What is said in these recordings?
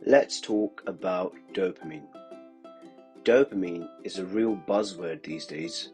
Let's talk about dopamine. Dopamine is a real buzzword these days.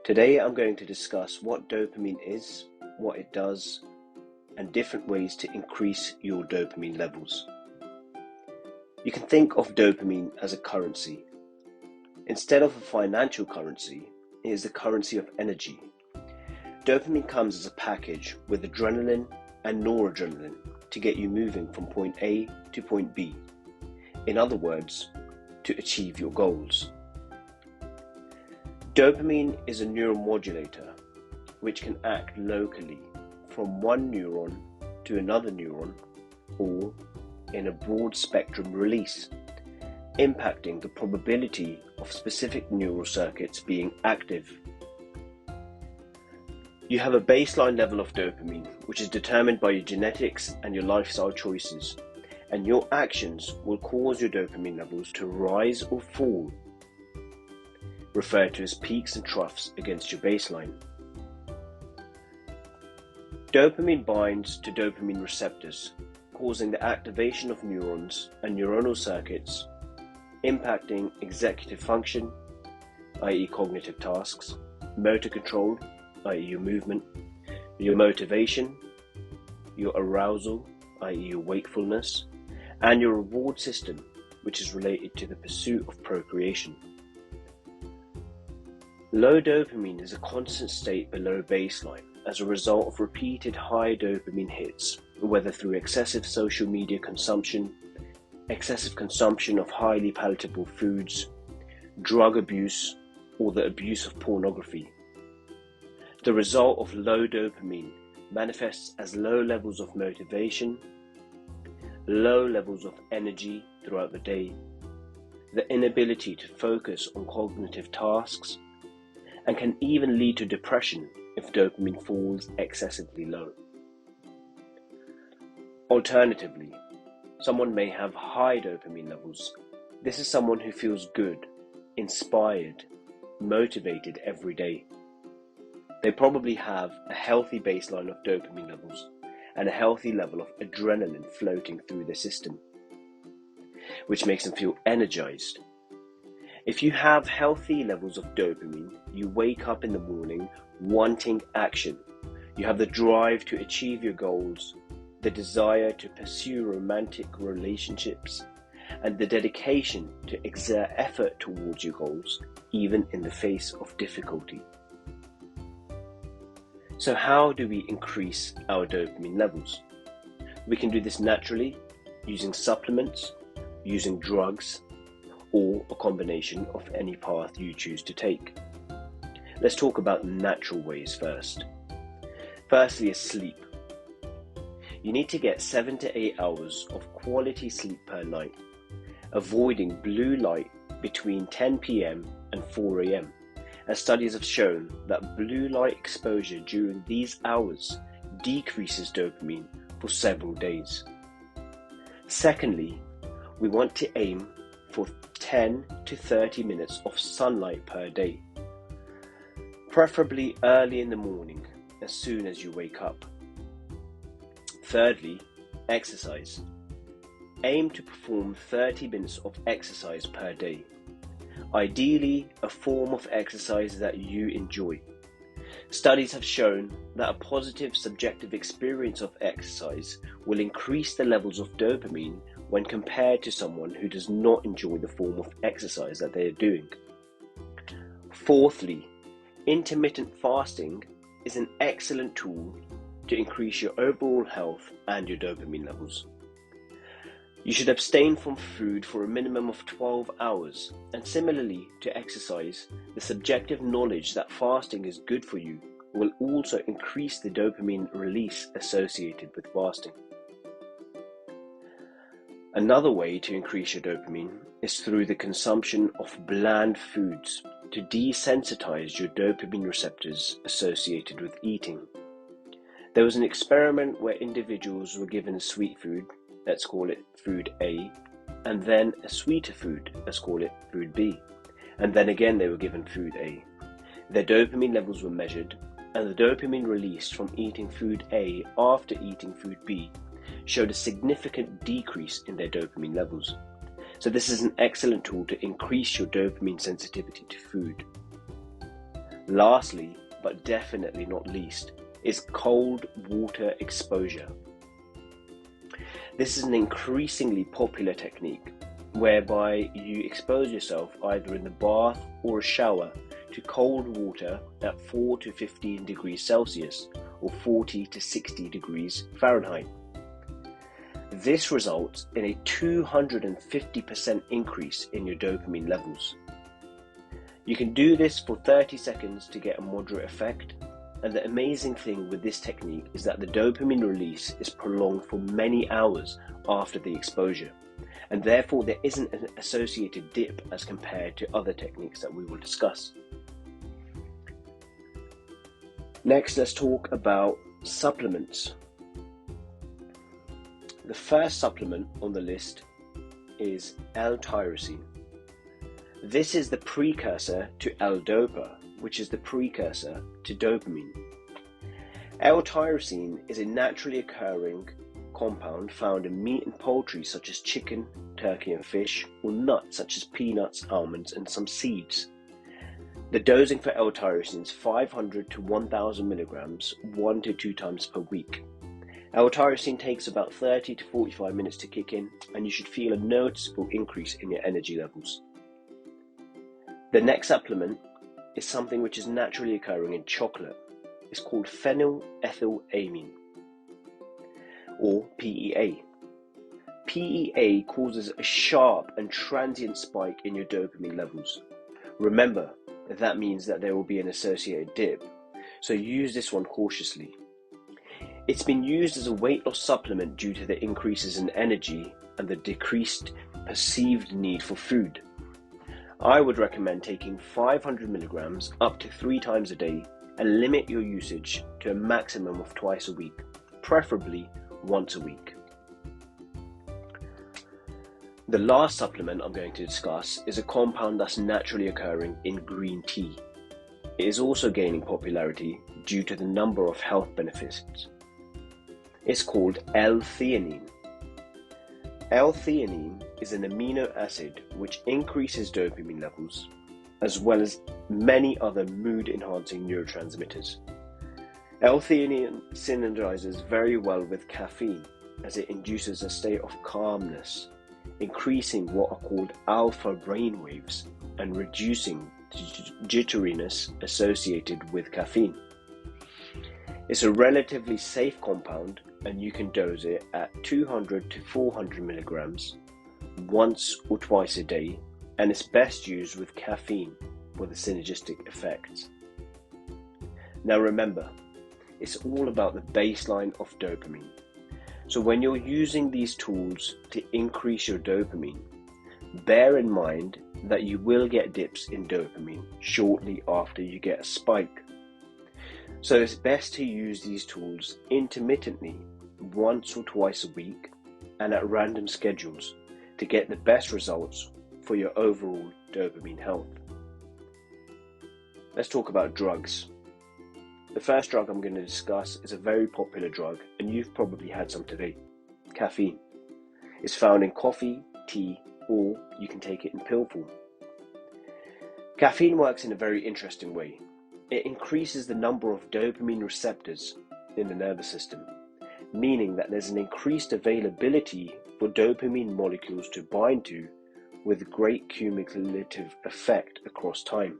Today I'm going to discuss what dopamine is, what it does, and different ways to increase your dopamine levels. You can think of dopamine as a currency. Instead of a financial currency, it is the currency of energy. Dopamine comes as a package with adrenaline and noradrenaline to get you moving from point A to point B. In other words, to achieve your goals. Dopamine is a neuromodulator which can act locally from one neuron to another neuron or in a broad spectrum release, impacting the probability of specific neural circuits being active. You have a baseline level of dopamine which is determined by your genetics and your lifestyle choices, and your actions will cause your dopamine levels to rise or fall, referred to as peaks and troughs against your baseline. Dopamine binds to dopamine receptors, causing the activation of neurons and neuronal circuits, impacting executive function, i.e. cognitive tasks, motor control, i.e. your movement, your motivation, your arousal, i.e. your wakefulness, and your reward system, which is related to the pursuit of procreation. Low dopamine is a constant state below baseline as a result of repeated high dopamine hits, whether through excessive social media consumption, excessive consumption of highly palatable foods, drug abuse, or the abuse of pornography. The result of low dopamine manifests as low levels of motivation, low levels of energy throughout the day, the inability to focus on cognitive tasks, and can even lead to depression if dopamine falls excessively low. Alternatively, someone may have high dopamine levels. This is someone who feels good, inspired, motivated every day. They probably have a healthy baseline of dopamine levels and a healthy level of adrenaline floating through their system, which makes them feel energized. If you have healthy levels of dopamine, you wake up in the morning wanting action. You have the drive to achieve your goals, the desire to pursue romantic relationships, and the dedication to exert effort towards your goals, even in the face of difficulty. So how do we increase our dopamine levels? We can do this naturally, using supplements, using drugs, or a combination of any path you choose to take. Let's talk about natural ways first. Firstly is sleep. You need to get 7 to 8 hours of quality sleep per night, avoiding blue light between 10 p.m. and 4 a.m. as studies have shown that blue light exposure during these hours decreases dopamine for several days. Secondly, we want to aim for 10 to 30 minutes of sunlight per day, preferably early in the morning as soon as you wake up. Thirdly, exercise. Aim to perform 30 minutes of exercise per day. Ideally, a form of exercise that you enjoy. Studies have shown that a positive subjective experience of exercise will increase the levels of dopamine when compared to someone who does not enjoy the form of exercise that they are doing. Fourthly, intermittent fasting is an excellent tool to increase your overall health and your dopamine levels. You should abstain from food for a minimum of 12 hours, and similarly to exercise, the subjective knowledge that fasting is good for you will also increase the dopamine release associated with fasting. Another way to increase your dopamine is through the consumption of bland foods to desensitize your dopamine receptors associated with eating. There was an experiment where individuals were given a sweet food, let's call it food A, and then a sweeter food, let's call it food B, and then again they were given food A. Their dopamine levels were measured, and the dopamine released from eating food A after eating food B showed a significant decrease in their dopamine levels. So this is an excellent tool to increase your dopamine sensitivity to food. Lastly, but definitely not least, is cold water exposure. This is an increasingly popular technique whereby you expose yourself either in the bath or a shower to cold water at 4 to 15 degrees Celsius or 40 to 60 degrees Fahrenheit. This results in a 250% increase in your dopamine levels. You can do this for 30 seconds to get a moderate effect, and the amazing thing with this technique is that the dopamine release is prolonged for many hours after the exposure, and therefore there isn't an associated dip as compared to other techniques that we will discuss. Next, let's talk about supplements. The first supplement on the list is L-tyrosine. This is the precursor to L-dopa, which is the precursor to dopamine. L-tyrosine is a naturally occurring compound found in meat and poultry such as chicken, turkey and fish, or nuts such as peanuts, almonds and some seeds. The dosing for L-tyrosine is 500 to 1000 milligrams 1 to 2 times per week. L-tyrosine takes about 30 to 45 minutes to kick in, and you should feel a noticeable increase in your energy levels. The next supplement is something which is naturally occurring in chocolate. It's called phenylethylamine, or PEA. PEA causes a sharp and transient spike in your dopamine levels. Remember, that means that there will be an associated dip, so use this one cautiously. It's been used as a weight loss supplement due to the increases in energy and the decreased perceived need for food. I would recommend taking 500 milligrams up to 3 times a day and limit your usage to a maximum of twice a week, preferably once a week. The last supplement I'm going to discuss is a compound that's naturally occurring in green tea. It is also gaining popularity due to the number of health benefits. It's called L-theanine. L-theanine is an amino acid which increases dopamine levels, as well as many other mood-enhancing neurotransmitters. L-theanine synergizes very well with caffeine as it induces a state of calmness, increasing what are called alpha brainwaves and reducing jitteriness associated with caffeine. It's a relatively safe compound, and you can dose it at 200 to 400 milligrams once or twice a day, and it's best used with caffeine for the synergistic effects. Now remember, it's all about the baseline of dopamine. So when you're using these tools to increase your dopamine, bear in mind that you will get dips in dopamine shortly after you get a spike. So it's best to use these tools intermittently, once or twice a week, and at random schedules to get the best results for your overall dopamine health. Let's talk about drugs. The first drug I'm going to discuss is a very popular drug, and you've probably had some today: caffeine. It's found in coffee, tea, or you can take it in pill form. Caffeine works in a very interesting way. It increases the number of dopamine receptors in the nervous system, meaning that there's an increased availability for dopamine molecules to bind to, with great cumulative effect across time.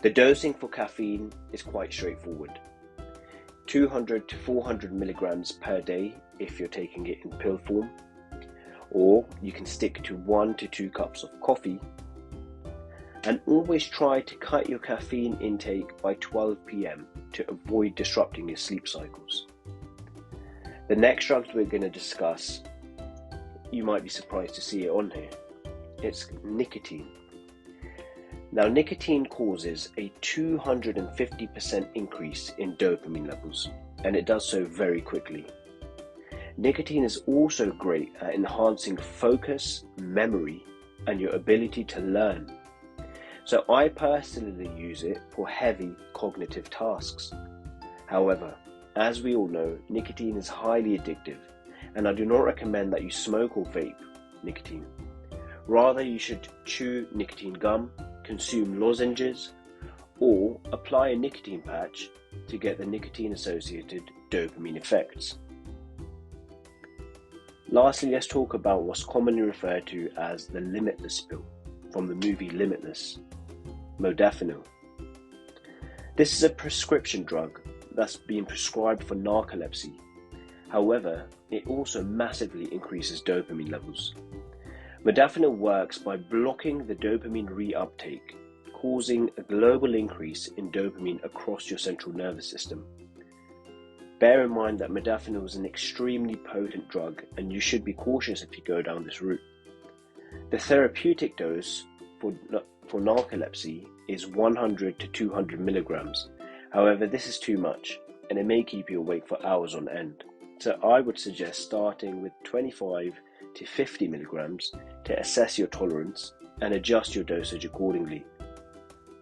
The dosing for caffeine is quite straightforward: 200 to 400 milligrams per day if you're taking it in pill form, or you can stick to 1 to 2 cups of coffee. And always try to cut your caffeine intake by 12 p.m. to avoid disrupting your sleep cycles. The next drugs we're going to discuss, you might be surprised to see it on here. It's nicotine. Now, nicotine causes a 250% increase in dopamine levels, and it does so very quickly. Nicotine is also great at enhancing focus, memory, and your ability to learn. So I personally use it for heavy cognitive tasks. However, As we all know, nicotine is highly addictive, and I do not recommend that you smoke or vape nicotine. Rather, you should chew nicotine gum, consume lozenges, or apply a nicotine patch to get the nicotine-associated dopamine effects. Lastly, let's talk about what's commonly referred to as the limitless pill from the movie Limitless, modafinil. This is a prescription drug that's being prescribed for narcolepsy. However, it also massively increases dopamine levels. Modafinil works by blocking the dopamine reuptake, causing a global increase in dopamine across your central nervous system. Bear in mind that modafinil is an extremely potent drug, and you should be cautious if you go down this route. The therapeutic dose for narcolepsy is 100 to 200 milligrams. However, this is too much, and it may keep you awake for hours on end. So I would suggest starting with 25 to 50 milligrams to assess your tolerance and adjust your dosage accordingly.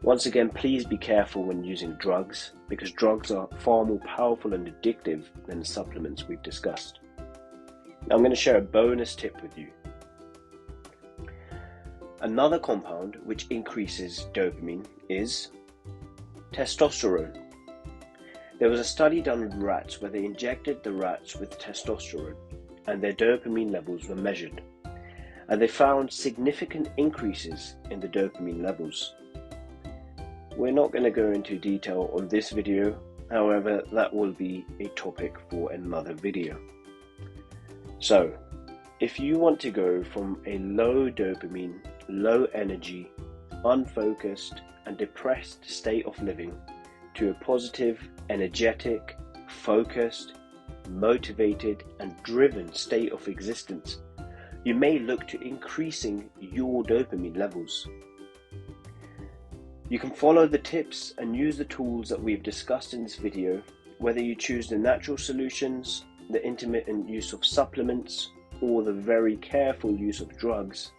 Once again, please be careful when using drugs, because drugs are far more powerful and addictive than the supplements we've discussed. Now I'm going to share a bonus tip with you. Another compound which increases dopamine is testosterone. There was a study done on rats where they injected the rats with testosterone and their dopamine levels were measured, and they found significant increases in the dopamine levels. We're not going to go into detail on this video, however, that will be a topic for another video. So, if you want to go from a low dopamine, low energy, unfocused and depressed state of living to a positive, energetic, focused, motivated and driven state of existence, you may look to increasing your dopamine levels. You can follow the tips and use the tools that we've discussed in this video, whether you choose the natural solutions, the intermittent use of supplements, or the very careful use of drugs.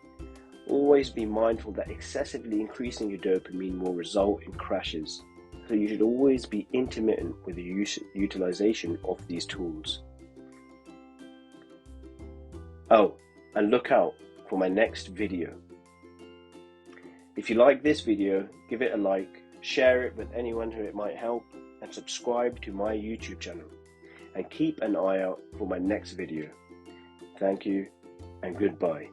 Always be mindful that excessively increasing your dopamine will result in crashes, so you should always be intermittent with the utilization of these tools. Oh, and look out for my next video. If you like this video, give it a like, share it with anyone who it might help, and subscribe to my YouTube channel. And keep an eye out for my next video. Thank you and goodbye.